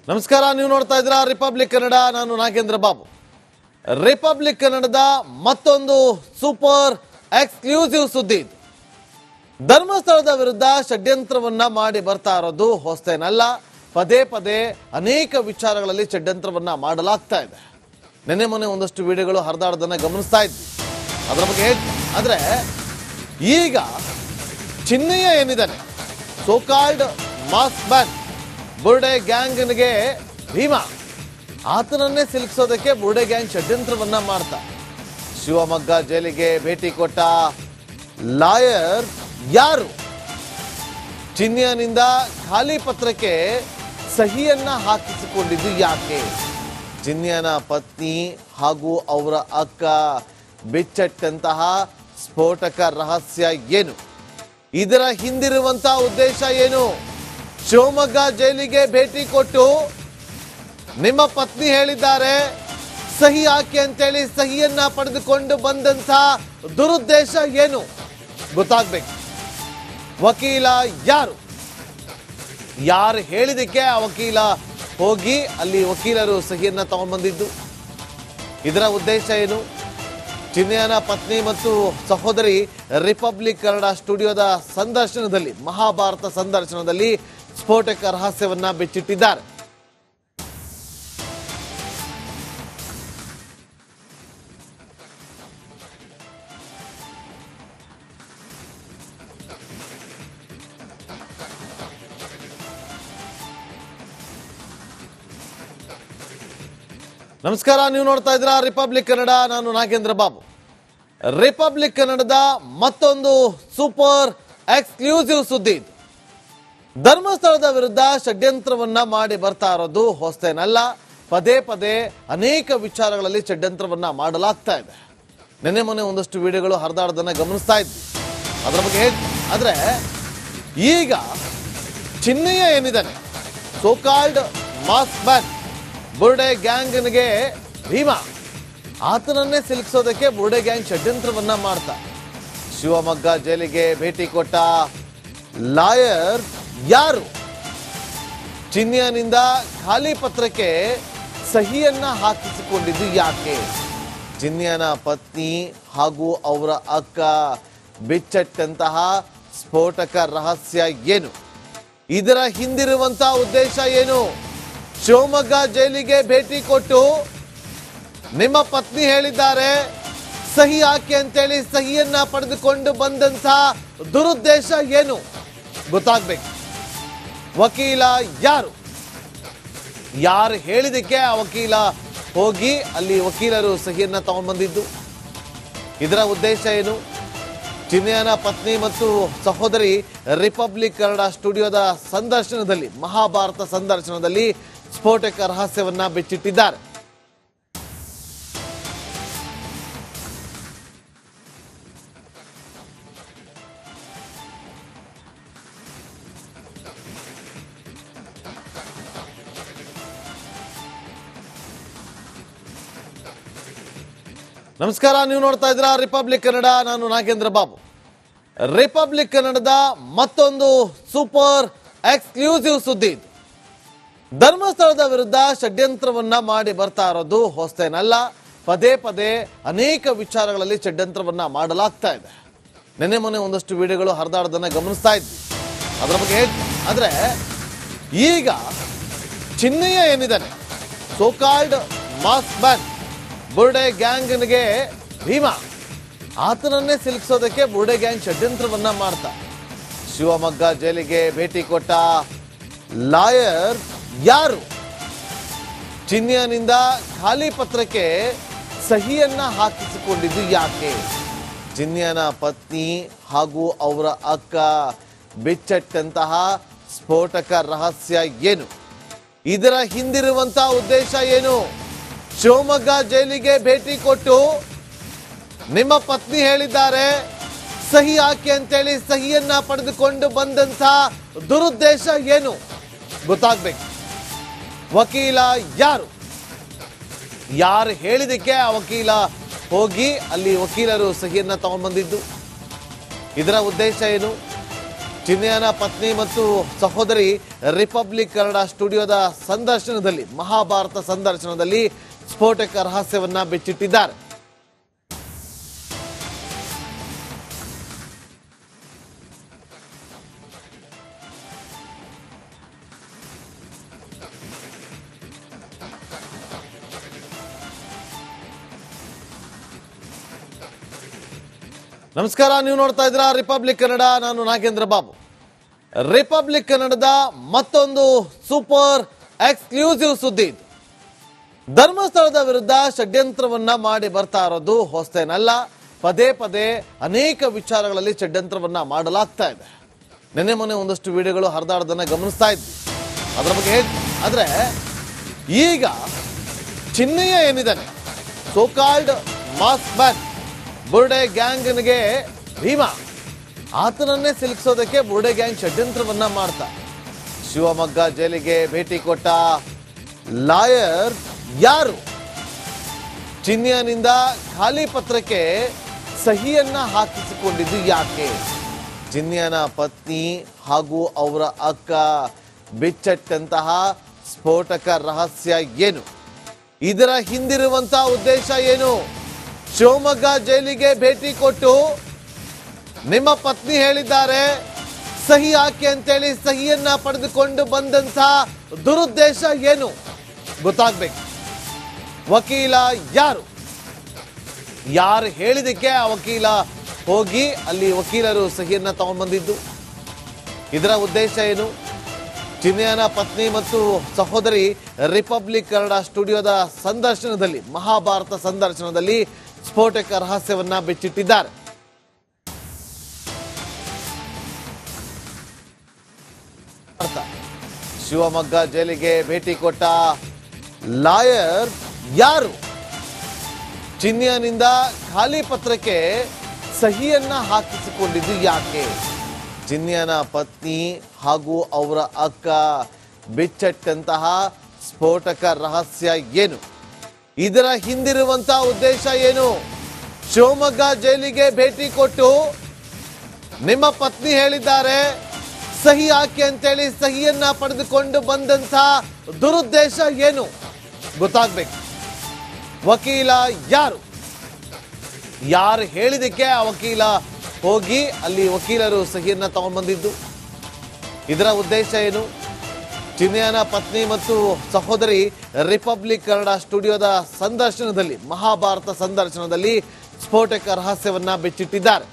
ನಮಸ್ಕಾರ, ನೀವು ನೋಡ್ತಾ ಇದ್ದೀರಾ ರಿಪಬ್ಲಿಕ್ ಕನ್ನಡ. ನಾನು ನಾಗೇಂದ್ರ ಬಾಬು. ರಿಪಬ್ಲಿಕ್ ಕನ್ನಡದ ಮತ್ತೊಂದು ಸೂಪರ್ ಎಕ್ಸ್ಕ್ಲೂಸಿವ್ ಸುದ್ದಿ ಇದು. ಧರ್ಮಸ್ಥಳದ ವಿರುದ್ಧ ಷಡ್ಯಂತ್ರವನ್ನ ಮಾಡಿ ಬರ್ತಾ ಇರೋದು ಹೊಸತೇನಲ್ಲ. ಪದೇ ಪದೇ ಅನೇಕ ವಿಚಾರಗಳಲ್ಲಿ ಷಡ್ಯಂತ್ರವನ್ನ ಮಾಡಲಾಗ್ತಾ ಇದೆ. ನಿನ್ನೆ ಮೊನ್ನೆ ಒಂದಷ್ಟು ವಿಡಿಯೋಗಳು ಹರಿದಾಡೋದನ್ನ ಗಮನಿಸ್ತಾ ಇದ್ವಿ. ಅದರ ಬಗ್ಗೆ ಆದ್ರೆ ಈಗ ಚಿನ್ನಯ್ಯ ಏನಿದ್ದಾನೆ, ಸೋಕಾಲ್ಡ್ ಮಾಸ್ ಮ್ಯಾನ್ ಬುರ್ಡೆ ಗ್ಯಾಂಗ್ಗೆ ಭೀಮಾ, ಆತನನ್ನೇ ಸಿಲುಕಿಸೋದಕ್ಕೆ ಬುರ್ಡೆ ಗ್ಯಾಂಗ್ ಷಡ್ಯಂತ್ರವನ್ನ ಮಾಡ್ತಾ ಶಿವಮೊಗ್ಗ ಜೈಲಿಗೆ ಭೇಟಿ ಕೊಟ್ಟ ಲಾಯರ್ ಯಾರು? ಚಿನ್ನಯ್ಯನಿಂದ ಖಾಲಿ ಪತ್ರಕ್ಕೆ ಸಹಿಯನ್ನ ಹಾಕಿಸಿಕೊಂಡಿದ್ದು ಯಾಕೆ? ಚಿನ್ನಯ್ಯನ ಪತ್ನಿ ಹಾಗೂ ಅವರ ಅಕ್ಕ ಬಿಚ್ಚಟ್ಟಂತಹ ಸ್ಫೋಟಕ ರಹಸ್ಯ ಏನು? ಇದರ ಹಿಂದಿರುವಂತಹ ಉದ್ದೇಶ ಏನು? ಶಿವಮೊಗ್ಗ ಜೈಲಿಗೆ ಭೇಟಿ ಕೊಟ್ಟು ನಿಮ್ಮ ಪತ್ನಿ ಹೇಳಿದ್ದಾರೆ ಸಹಿ ಹಾಕಿ ಅಂತೇಳಿ ಸಹಿಯನ್ನ ಪಡೆದುಕೊಂಡು ಬಂದಂತ ದುರುದ್ದೇಶ ಏನು ಗೊತ್ತಾಗ್ಬೇಕು. ವಕೀಲ ಯಾರು ಹೇಳಿದಕ್ಕೆ ಆ ವಕೀಲ ಹೋಗಿ ಅಲ್ಲಿ ವಕೀಲರು ಸಹಿಯನ್ನ ತಗೊಂಡ್ಬಂದಿದ್ದು? ಇದರ ಉದ್ದೇಶ ಏನು? ಚಿನ್ನಯ್ಯನ ಪತ್ನಿ ಮತ್ತು ಸಹೋದರಿ ರಿಪಬ್ಲಿಕ್ ಕನ್ನಡ ಸ್ಟುಡಿಯೋದ ಸಂದರ್ಶನದಲ್ಲಿ, ಮಹಾಭಾರತ ಸಂದರ್ಶನದಲ್ಲಿ ಸ್ಫೋಟಕ ರಹಸ್ಯವನ್ನ ಬಿಚ್ಚಿಟ್ಟಿದ್ದಾರೆ. ನಮಸ್ಕಾರ, ನೀವು ನೋಡ್ತಾ ಇದ್ದೀರಾ ರಿಪಬ್ಲಿಕ್ ಕನ್ನಡ. ನಾನು ನಾಗೇಂದ್ರ ಬಾಬು. ರಿಪಬ್ಲಿಕ್ ಕನ್ನಡದ ಮತ್ತೊಂದು ಸೂಪರ್ ಎಕ್ಸ್ಕ್ಲೂಸಿವ್ ಸುದ್ದಿ ಇದು. ಧರ್ಮಸ್ಥಳದ ವಿರುದ್ಧ ಷಡ್ಯಂತ್ರವನ್ನ ಮಾಡಿ ಬರ್ತಾ ಇರೋದು ಹೊಸತೇನಲ್ಲ. ಪದೇ ಪದೇ ಅನೇಕ ವಿಚಾರಗಳಲ್ಲಿ ಷಡ್ಯಂತ್ರವನ್ನ ಮಾಡಲಾಗ್ತಾ ಇದೆ. ನಿನ್ನೆ ಮೊನ್ನೆ ಒಂದಷ್ಟು ವಿಡಿಯೋಗಳು ಹರಿದಾಡೋದನ್ನ ಗಮನಿಸ್ತಾ ಇದ್ವಿ. ಅದರ ಬಗ್ಗೆ ಆದ್ರೆ ಈಗ ಚಿನ್ನಯ್ಯ ಏನಿದ್ದಾನೆ, ಸೋಕಾಲ್ಡ್ ಮಾಸ್ ಮ್ಯಾನ್ ಬುರ್ಡೆ ಗ್ಯಾಂಗ್ಗೆ ಭೀಮಾ, ಆತನನ್ನೇ ಸಿಲುಕಿಸೋದಕ್ಕೆ ಬುರ್ಡೆ ಗ್ಯಾಂಗ್ ಷಡ್ಯಂತ್ರವನ್ನ ಮಾಡ್ತಾ ಶಿವಮೊಗ್ಗ ಜೈಲಿಗೆ ಭೇಟಿ ಕೊಟ್ಟ ಲಾಯರ್ ಯಾರು? ಚಿನ್ನಯ್ಯನಿಂದ ಖಾಲಿ ಪತ್ರಕ್ಕೆ ಸಹಿಯನ್ನ ಹಾಕಿಸಿಕೊಂಡಿದ್ದು ಯಾಕೆ? ಚಿನ್ನಯ್ಯನ ಪತ್ನಿ ಹಾಗೂ ಅವರ ಅಕ್ಕ ಬಿಚ್ಚಟ್ಟಂತಹ ಸ್ಫೋಟಕ ರಹಸ್ಯ ಏನು? ಇದರ ಹಿಂದಿರುವಂತಹ ಉದ್ದೇಶ ಏನು? ಶಿವಮೊಗ್ಗ ಜೈಲಿಗೆ ಭೇಟಿ ಕೊಟ್ಟು ನಿಮ್ಮ ಪತ್ನಿ ಹೇಳಿದ್ದಾರೆ ಸಹಿ ಹಾಕಿ ಅಂತೇಳಿ ಸಹಿಯನ್ನ ಪಡೆದುಕೊಂಡು ಬಂದಂತ ದುರುದ್ದೇಶ ಏನು ಗೊತ್ತಾಗ್ಬೇಕು. ವಕೀಲ ಯಾರು ಹೇಳಿದಕ್ಕೆ ಆ ವಕೀಲ ಹೋಗಿ ಅಲ್ಲಿ ವಕೀಲರು ಸಹಿಯನ್ನ ತಗೊಂಡ್ಬಂದಿದ್ದು? ಇದರ ಉದ್ದೇಶ ಏನು? ಚಿನ್ನಯ್ಯನ ಪತ್ನಿ ಮತ್ತು ಸಹೋದರಿ ರಿಪಬ್ಲಿಕ್ ಕನ್ನಡ ಸ್ಟುಡಿಯೋದ ಸಂದರ್ಶನದಲ್ಲಿ, ಮಹಾಭಾರತ ಸಂದರ್ಶನದಲ್ಲಿ ಸ್ಫೋಟಕ ರಹಸ್ಯವನ್ನ ಬಿಚ್ಚಿಟ್ಟಿದ್ದಾರೆ. ನಮಸ್ಕಾರ, ನೀವು ನೋಡ್ತಾ ಇದ್ದೀರಾ ರಿಪಬ್ಲಿಕ್ ಕನ್ನಡ. ನಾನು ನಾಗೇಂದ್ರ ಬಾಬು. ರಿಪಬ್ಲಿಕ್ ಕನ್ನಡದ ಮತ್ತೊಂದು ಸೂಪರ್ ಎಕ್ಸ್ಕ್ಲೂಸಿವ್ ಸುದ್ದಿ ಇದು. ಧರ್ಮಸ್ಥಳದ ವಿರುದ್ಧ ಷಡ್ಯಂತ್ರವನ್ನ ಮಾಡಿ ಬರ್ತಾ ಇರೋದು ಹೊಸತೇನಲ್ಲ. ಪದೇ ಪದೇ ಅನೇಕ ವಿಚಾರಗಳಲ್ಲಿ ಷಡ್ಯಂತ್ರವನ್ನ ಮಾಡಲಾಗ್ತಾ ಇದೆ. ನಿನ್ನೆ ಮೊನ್ನೆ ಒಂದಷ್ಟು ವಿಡಿಯೋಗಳು ಹರಿದಾಡೋದನ್ನ ಗಮನಿಸ್ತಾ ಇದ್ವಿ. ಅದರ ಬಗ್ಗೆ ಆದ್ರೆ ಈಗ ಚಿನ್ನಯ್ಯ ಏನಿದ್ದಾನೆ, ಸೋಕಾಲ್ಡ್ ಮಾಸ್ ಮ್ಯಾನ್ ಬುರ್ಡೆ ಗ್ಯಾಂಗ್ಗೆ ಭೀಮಾ, ಆತನನ್ನೇ ಸಿಲುಕಿಸೋದಕ್ಕೆ ಬುರ್ಡೆ ಗ್ಯಾಂಗ್ ಷಡ್ಯಂತ್ರವನ್ನ ಮಾಡ್ತಾ ಶಿವಮೊಗ್ಗ ಜೈಲಿಗೆ ಭೇಟಿ ಕೊಟ್ಟ ಲಾಯರ್ ಯಾರು? ಚಿನ್ನಯ್ಯನಿಂದ ಖಾಲಿ ಪತ್ರಕ್ಕೆ ಸಹಿಯನ್ನ ಹಾಕಿಸಿಕೊಂಡಿದ್ದು ಯಾಕೆ? ಚಿನ್ನಯ್ಯನ ಪತ್ನಿ ಹಾಗೂ ಅವರ ಅಕ್ಕ ಬಿಚ್ಚಟ್ಟಂತಹ ಸ್ಫೋಟಕ ರಹಸ್ಯ ಏನು? ಇದರ ಹಿಂದಿರುವಂತಹ ಉದ್ದೇಶ ಏನು? ಶಿವಮೊಗ್ಗ ಜೈಲಿಗೆ ಭೇಟಿ ಕೊಟ್ಟು ನಿಮ್ಮ ಪತ್ನಿ ಹೇಳಿದ್ದಾರೆ ಸಹಿ ಹಾಕಿ ಅಂತೇಳಿ ಸಹಿಯನ್ನ ಪಡೆದುಕೊಂಡು ಬಂದಂತ ದುರುದ್ದೇಶ ಏನು ಗೊತ್ತಾಗ್ಬೇಕು. ವಕೀಲ ಯಾರು ಹೇಳಿದಕ್ಕೆ ಆ ವಕೀಲ ಹೋಗಿ ಅಲ್ಲಿ ವಕೀಲರು ಸಹಿಯನ್ನ ತಗೊಂಡ್ಬಂದಿದ್ದು? ಇದರ ಉದ್ದೇಶ ಏನು? ಚಿನ್ಮಯನ ಪತ್ನಿ ಮತ್ತು ಸಹೋದರಿ ರಿಪಬ್ಲಿಕ್ ಕನ್ನಡ ಸ್ಟುಡಿಯೋದ ಸಂದರ್ಶನದಲ್ಲಿ ಮಹಾಭಾರತ ಸಂದರ್ಶನದಲ್ಲಿ ಸ್ಫೋಟಕ ರಹಸ್ಯವನ್ನ ಬಿಚ್ಚಿಟ್ಟಿದ್ದಾರೆ. ನಮಸ್ಕಾರ, ನೀವು ನೋಡ್ತಾ ಇದ್ದೀರಾ ರಿಪಬ್ಲಿಕ್ ಕನ್ನಡ. ನಾನು ನಾಗೇಂದ್ರ ಬಾಬು. ರಿಪಬ್ಲಿಕ್ ಕನ್ನಡದ ಮತ್ತೊಂದು ಸೂಪರ್ ಎಕ್ಸ್ಕ್ಲೂಸಿವ್ ಸುದ್ದಿ ಇದು. ಧರ್ಮಸ್ಥಳದ ವಿರುದ್ಧ ಷಡ್ಯಂತ್ರವನ್ನ ಮಾಡಿ ಬರ್ತಾ ಇರೋದು ಹೊಸತೇನಲ್ಲ. ಪದೇ ಪದೇ ಅನೇಕ ವಿಚಾರಗಳಲ್ಲಿ ಷಡ್ಯಂತ್ರವನ್ನ ಮಾಡಲಾಗ್ತಾ ಇದೆ. ನಿನ್ನೆ ಮೊನ್ನೆ ಒಂದಷ್ಟು ವಿಡಿಯೋಗಳು ಹರಿದಾಡೋದನ್ನ ಗಮನಿಸ್ತಾ ಇದ್ವಿ. ಅದರ ಬಗ್ಗೆ ಆದ್ರೆ ಈಗ ಚಿನ್ನಯ್ಯ ಏನಿದ್ದಾನೆ, ಸೋಕಾಲ್ಡ್ ಮಾಸ್ ಮ್ಯಾನ್, ಬುರ್ಡೆ ಗ್ಯಾಂಗ್ಗೆ ಭೀಮಾ, ಆತನನ್ನೇ ಸಿಲುಕಿಸೋದಕ್ಕೆ ಬುರ್ಡೆ ಗ್ಯಾಂಗ್ ಷಡ್ಯಂತ್ರವನ್ನ ಮಾಡ್ತಾ ಶಿವಮೊಗ್ಗ ಜೈಲಿಗೆ ಭೇಟಿ ಕೊಟ್ಟ ಲಾಯರ್ ಯಾರು? ಚಿನ್ಮಯನಿಂದ ಖಾಲಿ ಪತ್ರಕ್ಕೆ ಸಹಿಯನ್ನ ಹಾಕಿಸಿಕೊಂಡಿದ್ದು ಯಾಕೆ? ಚಿನ್ಮಯನ ಪತ್ನಿ ಹಾಗೂ ಅವರ ಅಕ್ಕ ಬಿಚ್ಚಟ್ಟಂತಹ ಸ್ಫೋಟಕ ರಹಸ್ಯ ಏನು? ಇದರ ಹಿಂದಿರುವಂತಹ ಉದ್ದೇಶ ಏನು? ಶಿವಮೊಗ್ಗ ಜೈಲಿಗೆ ಭೇಟಿ ಕೊಟ್ಟು ನಿಮ್ಮ ಪತ್ನಿ ಹೇಳಿದ್ದಾರೆ ಸಹಿ ಹಾಕಿ ಅಂತೇಳಿ ಸಹಿಯನ್ನ ಪಡೆದುಕೊಂಡು ಬಂದಂತ ದುರುದ್ದೇಶ ಏನು ಗೊತ್ತಾಗ್ಬೇಕು. ವಕೀಲ ಯಾರು ಹೇಳಿದಕ್ಕೆ ಆ ವಕೀಲ ಹೋಗಿ ಅಲ್ಲಿ ವಕೀಲರು ಸಹಿಯನ್ನ ತಗೊಂಡ್ಬಂದಿದ್ದು? ಇದರ ಉದ್ದೇಶ ಏನು? ಚಿನ್ಮಯನ ಪತ್ನಿ ಮತ್ತು ಸಹೋದರಿ ರಿಪಬ್ಲಿಕ್ ಕನ್ನಡ ಸ್ಟುಡಿಯೋದ ಸಂದರ್ಶನದಲ್ಲಿ ಮಹಾಭಾರತ ಸಂದರ್ಶನದಲ್ಲಿ ಸ್ಫೋಟಕ ರಹಸ್ಯವನ್ನ ಬಿಚ್ಚಿಟ್ಟಿದ್ದಾರೆ. ಶಿವಮೊಗ್ಗ ಜೈಲಿಗೆ ಭೇಟಿ ಕೊಟ್ಟ ಲಾಯರ್ ಯಾರು? ಚಿನ್ಮಯನಿಂದ ಖಾಲಿ ಪತ್ರಕ್ಕೆ ಸಹಿಯನ್ನ ಹಾಕಿಸಿಕೊಂಡಿದ್ದು ಯಾಕೆ? ಚಿನ್ಮಯನ ಪತ್ನಿ ಹಾಗೂ ಅವರ ಅಕ್ಕ ಬಿಚ್ಚಟ್ಟಂತಹ ಸ್ಫೋಟಕ ರಹಸ್ಯ ಏನು? ಇದರ ಹಿಂದಿರುವಂತಹ ಉದ್ದೇಶ ಏನು? ಶಿವಮೊಗ್ಗ ಜೈಲಿಗೆ ಭೇಟಿ ಕೊಟ್ಟು ನಿಮ್ಮ ಪತ್ನಿ ಹೇಳಿದ್ದಾರೆ ಸಹಿ ಹಾಕಿ ಅಂತೇಳಿ ಸಹಿಯನ್ನ ಪಡೆದುಕೊಂಡು ಬಂದಂತ ದುರುದ್ದೇಶ ಏನು ಗೊತ್ತಾಗ್ಬೇಕು. ವಕೀಲ ಯಾರು ಹೇಳಿದಕ್ಕೆ ಆ ವಕೀಲ ಹೋಗಿ ಅಲ್ಲಿ ವಕೀಲರು ಸಹಿಯನ್ನ ತಗೊಂಡ್ಬಂದಿದ್ದು? ಇದರ ಉದ್ದೇಶ ಏನು? ಚಿನ್ಮಯನ ಪತ್ನಿ ಮತ್ತು ಸಹೋದರಿ ರಿಪಬ್ಲಿಕ್ ಕನ್ನಡ ಸ್ಟುಡಿಯೋದ ಸಂದರ್ಶನದಲ್ಲಿ ಮಹಾಭಾರತ ಸಂದರ್ಶನದಲ್ಲಿ ಸ್ಫೋಟಕ ರಹಸ್ಯವನ್ನ ಬಿಚ್ಚಿಟ್ಟಿದ್ದಾರೆ.